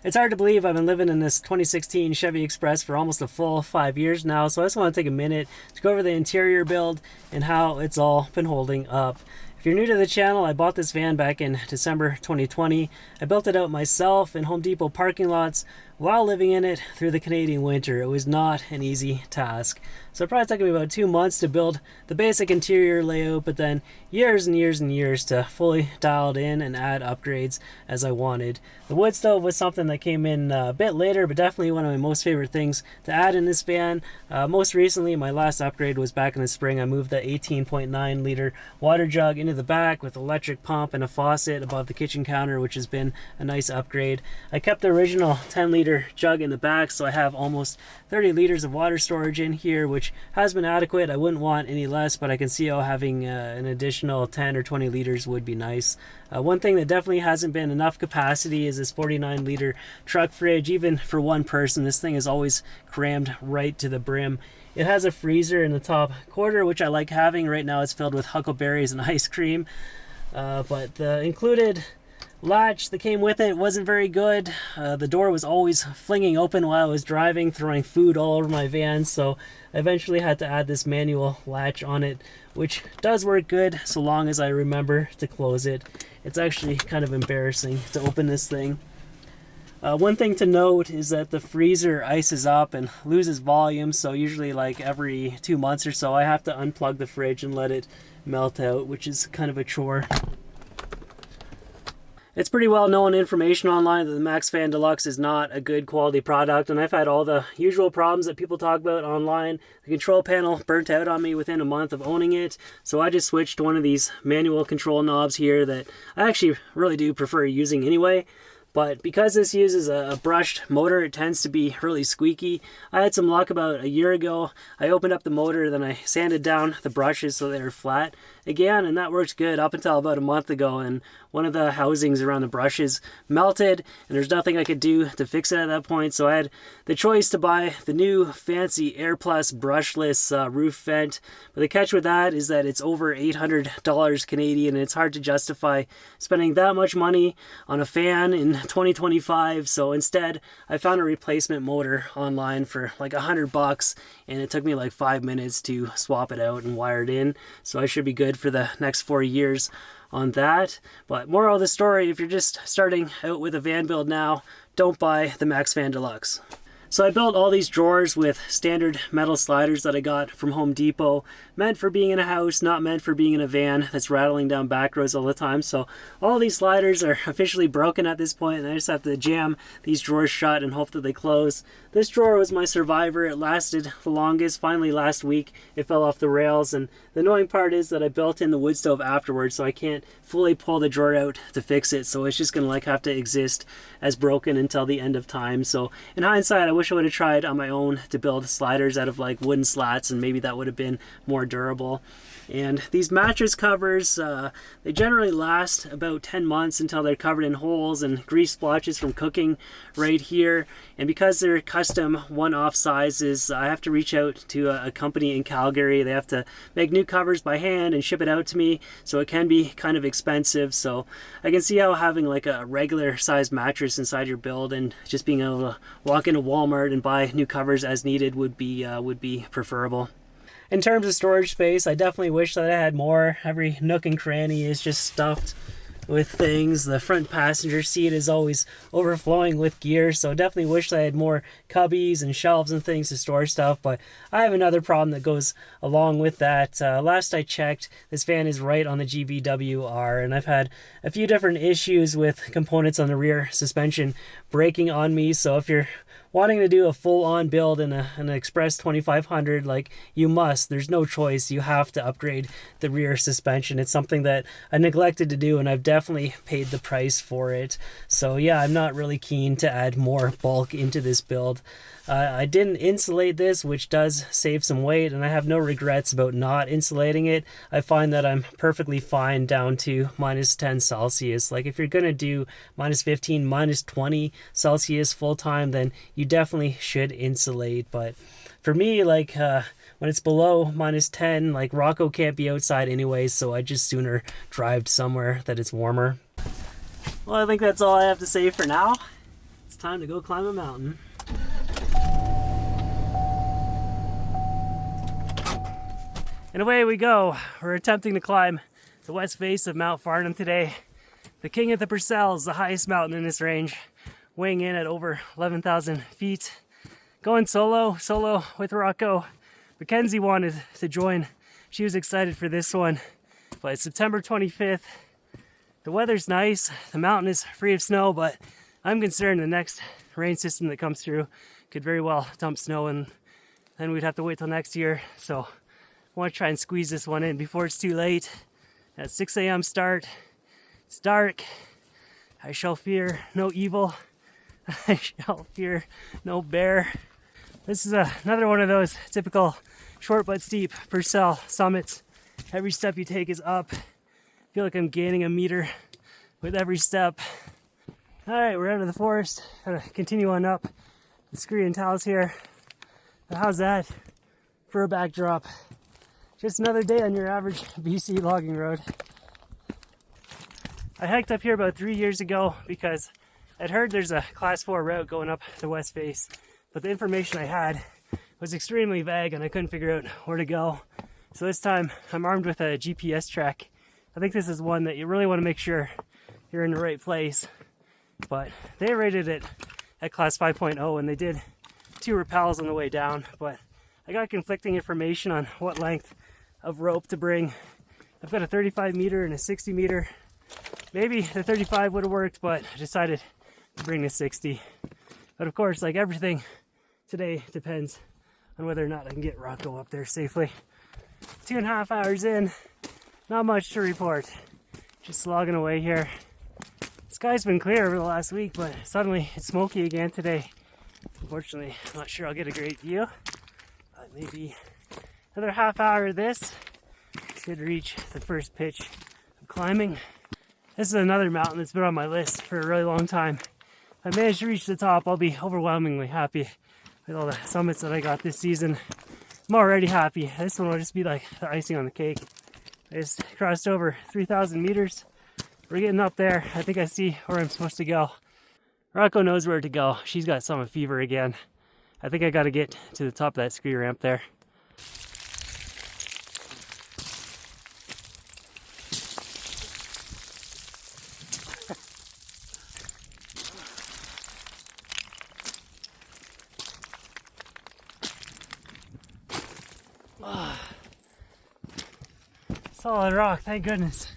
It's hard to believe I've been living in this 2016 Chevy Express for almost a full 5 years now, so I just want to take a minute to go over the interior build and how it's all been holding up. If you're new to the channel, I bought this van back in December 2020. I built it out myself in Home Depot parking lots while living in it through the Canadian winter. It was not an easy task. So it probably took me about 2 months to build the basic interior layout, but then years and years and years to fully dial it in and add upgrades as I wanted. The wood stove was something that came in a bit later, but definitely one of my most favorite things to add in this van. Most recently, my last upgrade was back in the spring. I moved the 18.9 liter water jug into the back with electric pump and a faucet above the kitchen counter, which has been a nice upgrade. I kept the original 10 liter jug in the back, so I have almost 30 liters of water storage in here, which has been adequate. I wouldn't want any less, but I can see how having an additional 10 or 20 liters would be nice. One thing that definitely hasn't been enough capacity is this 49 liter truck fridge. Even for one person, this thing is always crammed right to the brim. It has a freezer in the top quarter, which I like having. Right now it's filled with huckleberries and ice cream, but the included latch that came with it wasn't very good. The door was always flinging open while I was driving, throwing food all over my van, so I eventually had to add this manual latch on it, which does work good so long as I remember to close it. It's actually kind of embarrassing to open this thing. One thing to note is that the freezer ices up and loses volume, so usually like every 2 months or so I have to unplug the fridge and let it melt out, which is kind of a chore. It's pretty well known information online that the MaxxFan Deluxe is not a good quality product, and I've had all the usual problems that people talk about online. The control panel burnt out on me within a month of owning it, so I just switched to one of these manual control knobs here that I actually really do prefer using anyway. But because this uses a brushed motor, it tends to be really squeaky. I had some luck about a year ago. I opened up the motor, then I sanded down the brushes so they were flat again, and that worked good up until about a month ago, and one of the housings around the brushes melted, and there's nothing I could do to fix it at that point, so I had the choice to buy the new fancy AirPlus brushless roof vent. But the catch with that is that it's over $800 Canadian, and it's hard to justify spending that much money on a fan in 2025, so instead I found a replacement motor online for like $100, and it took me like 5 minutes to swap it out and wire it in, so I should be good for the next 4 years on that. But moral of the story, if you're just starting out with a van build now, don't buy the MaxxFan Deluxe. So I built all these drawers with standard metal sliders that I got from Home Depot, meant for being in a house, not meant for being in a van that's rattling down back roads all the time. So all these sliders are officially broken at this point, and I just have to jam these drawers shut and hope that they close. This drawer was my survivor. It lasted the longest. Finally last week it fell off the rails, and the annoying part is that I built in the wood stove afterwards, so I can't fully pull the drawer out to fix it, so it's just gonna like have to exist as broken until the end of time. So in hindsight, I wish I would have tried on my own to build sliders out of like wooden slats, and maybe that would have been more durable. And these mattress covers, they generally last about 10 months until they're covered in holes and grease splotches from cooking right here. And because they're custom one-off sizes, I have to reach out to a company in Calgary. They have to make new covers by hand and ship it out to me, so it can be kind of expensive. So I can see how having like a regular size mattress inside your build and just being able to walk into Walmart and buy new covers as needed would be preferable. In terms of storage space, I definitely wish that I had more. Every nook and cranny is just stuffed with things. The front passenger seat is always overflowing with gear, so definitely wish I had more cubbies and shelves and things to store stuff. But I have another problem that goes along with that. Last I checked, this van is right on the GVWR, and I've had a few different issues with components on the rear suspension breaking on me. So if you're wanting to do a full-on build in an Express 2500, like, you must, there's no choice, you have to upgrade the rear suspension. It's something that I neglected to do, and I've definitely paid the price for it. So yeah, I'm not really keen to add more bulk into this build. I didn't insulate this, which does save some weight, and I have no regrets about not insulating it. I find that I'm perfectly fine down to -10 Celsius. Like, if you're gonna do -15, -20 Celsius full time, then you definitely should insulate. But for me, like, when it's below -10, like, Rocco can't be outside anyways, so I just sooner drive somewhere that it's warmer. Well, I think that's all I have to say for now. It's time to go climb a mountain. And away we go. We're attempting to climb the west face of Mount Farnham today. The king of the Purcells, the highest mountain in this range, weighing in at over 11,000 feet. Going solo with Rocco. Mackenzie wanted to join. She was excited for this one. But it's September 25th. The weather's nice. The mountain is free of snow, but I'm concerned the next rain system that comes through could very well dump snow, and then we'd have to wait till next year. So I want to try and squeeze this one in before it's too late. At 6 a.m. start. It's dark. I shall fear no evil. I shall fear no bear. This is another one of those typical short but steep Purcell summits. Every step you take is up. I feel like I'm gaining a meter with every step. Alright, we're out of the forest. Gotta continue on up. The scree and towels here. How's that for a backdrop? Just another day on your average BC logging road. I hiked up here about 3 years ago because I'd heard there's a class 4 route going up the west face, but the information I had was extremely vague and I couldn't figure out where to go. So this time I'm armed with a GPS track. I think this is one that you really want to make sure you're in the right place. But they rated it at class 5.0 and they did 2 rappels on the way down, but I got conflicting information on what length of rope to bring. I've got a 35 meter and a 60 meter. Maybe the 35 would have worked, but I decided to bring the 60. But of course, like everything today, depends on whether or not I can get Rocco up there safely. 2.5 hours in, not much to report. Just slogging away here. The sky's been clear over the last week, but suddenly it's smoky again today. Unfortunately, I'm not sure I'll get a great view, but maybe another half hour of this should reach the first pitch of climbing. This is another mountain that's been on my list for a really long time. If I manage to reach the top, I'll be overwhelmingly happy with all the summits that I got this season. I'm already happy. This one will just be like the icing on the cake. I just crossed over 3,000 meters. We're getting up there. I think I see where I'm supposed to go. Rocco knows where to go. She's got summit fever again. I think I got to get to the top of that ski ramp there. Solid rock, thank goodness.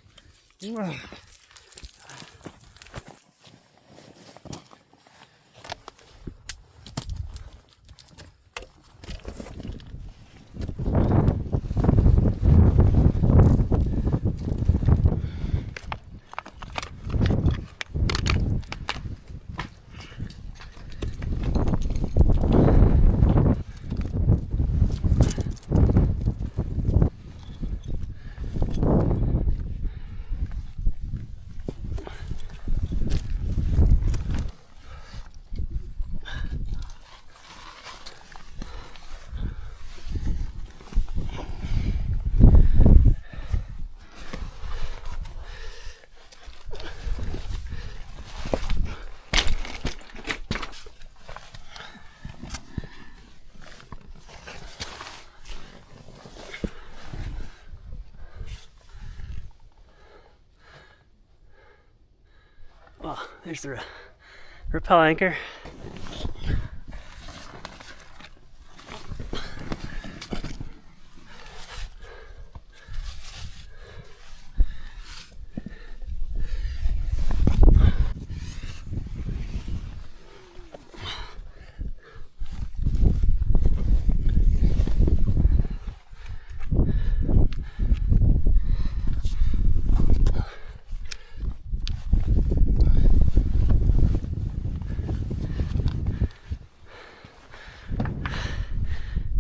Well, there's the rappel anchor.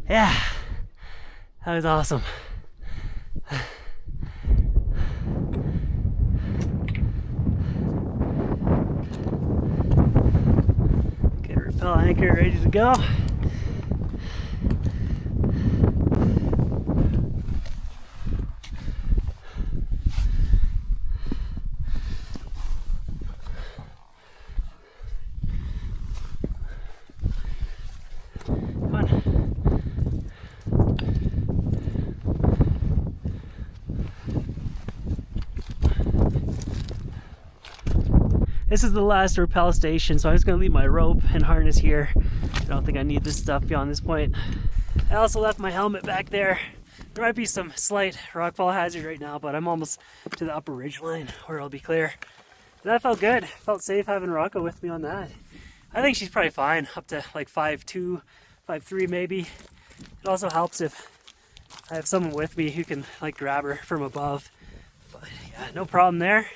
Yeah, that was awesome. Get a rappel anchor ready to go. This is the last rappel station, so I'm just gonna leave my rope and harness here. I don't think I need this stuff beyond this point. I also left my helmet back there. There might be some slight rockfall hazard right now, but I'm almost to the upper ridge line where it'll be clear. That felt good. Felt safe having Rocco with me on that. I think she's probably fine, up to like 5'2", 5'3" maybe. It also helps if I have someone with me who can like grab her from above. But yeah, no problem there.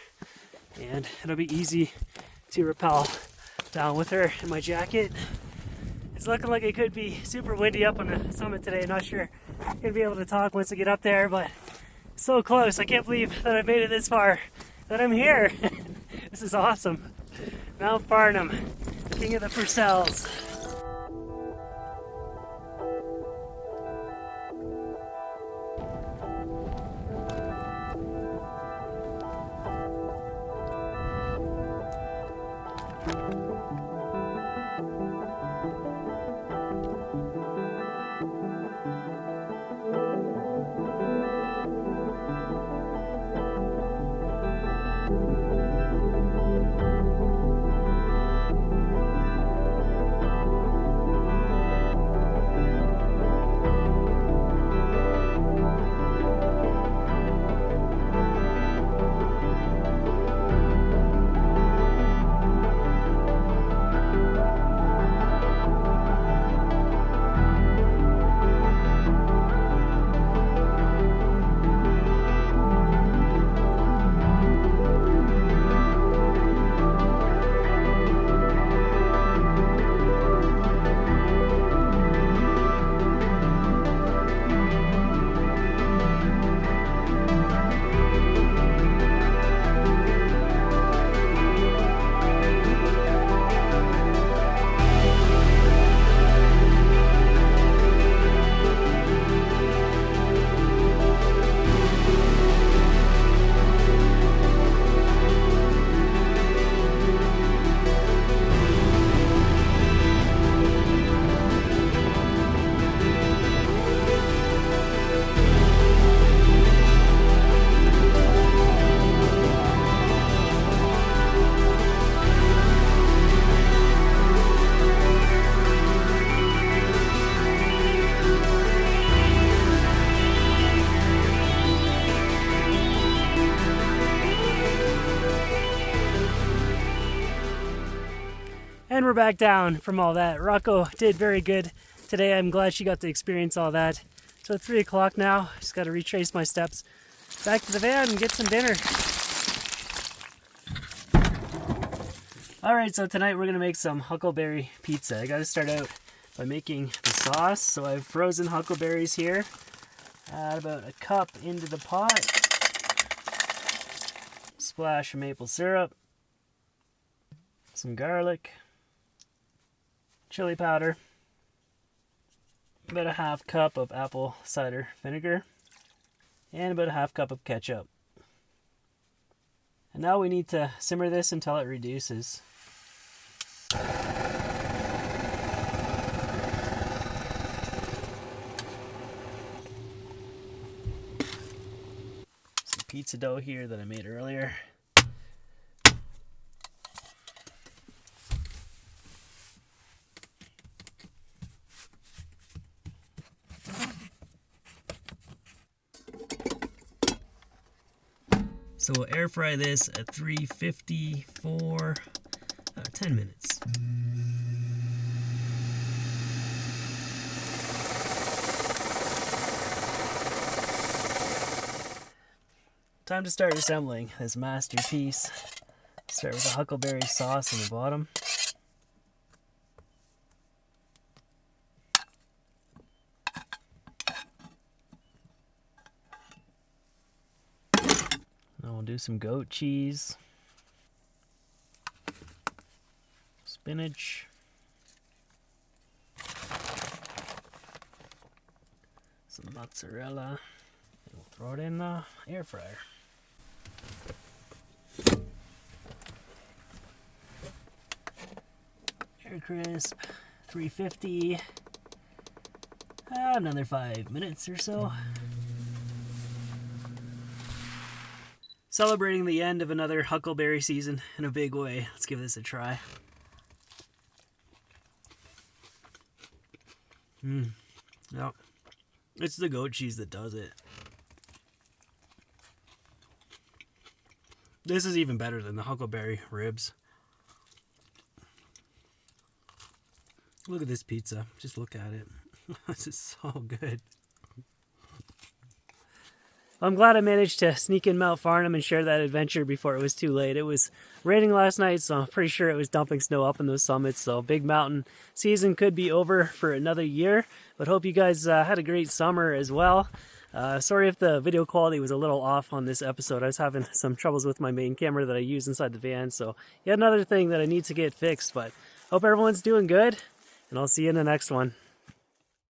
And it'll be easy to rappel down with her in my jacket. It's looking like it could be super windy up on the summit today. Not sure I'm gonna be able to talk once I get up there, but so close. I can't believe that I've made it this far, that I'm here. This is awesome. Mount Farnham, king of the Purcells. And we're back down from all that. Rocco did very good today. I'm glad she got to experience all that. So it's 3 o'clock now. Just got to retrace my steps back to the van and get some dinner. Alright, so tonight we're going to make some huckleberry pizza. I got to start out by making the sauce. So I've frozen huckleberries here. Add about a cup into the pot. Splash of maple syrup. Some garlic. Chili powder, about a half cup of apple cider vinegar, and about a half cup of ketchup. And now we need to simmer this until it reduces. Some pizza dough here that I made earlier. So we'll air fry this at 350 for 10 minutes. Time to start assembling this masterpiece. Start with the huckleberry sauce on the bottom. We'll do some goat cheese, spinach, some mozzarella, and we'll throw it in the air fryer. Air crisp, 350, another 5 minutes or so. Celebrating the end of another huckleberry season in a big way. Let's give this a try. Yep. It's the goat cheese that does it. This is even better than the huckleberry ribs. Look at this pizza. Just look at it. This is so good. I'm glad I managed to sneak in Mount Farnham and share that adventure before it was too late. It was raining last night, so I'm pretty sure it was dumping snow up in those summits. So big mountain season could be over for another year. But hope you guys had a great summer as well. Sorry if the video quality was a little off on this episode. I was having some troubles with my main camera that I use inside the van. So yet another thing that I need to get fixed. But hope everyone's doing good, and I'll see you in the next one.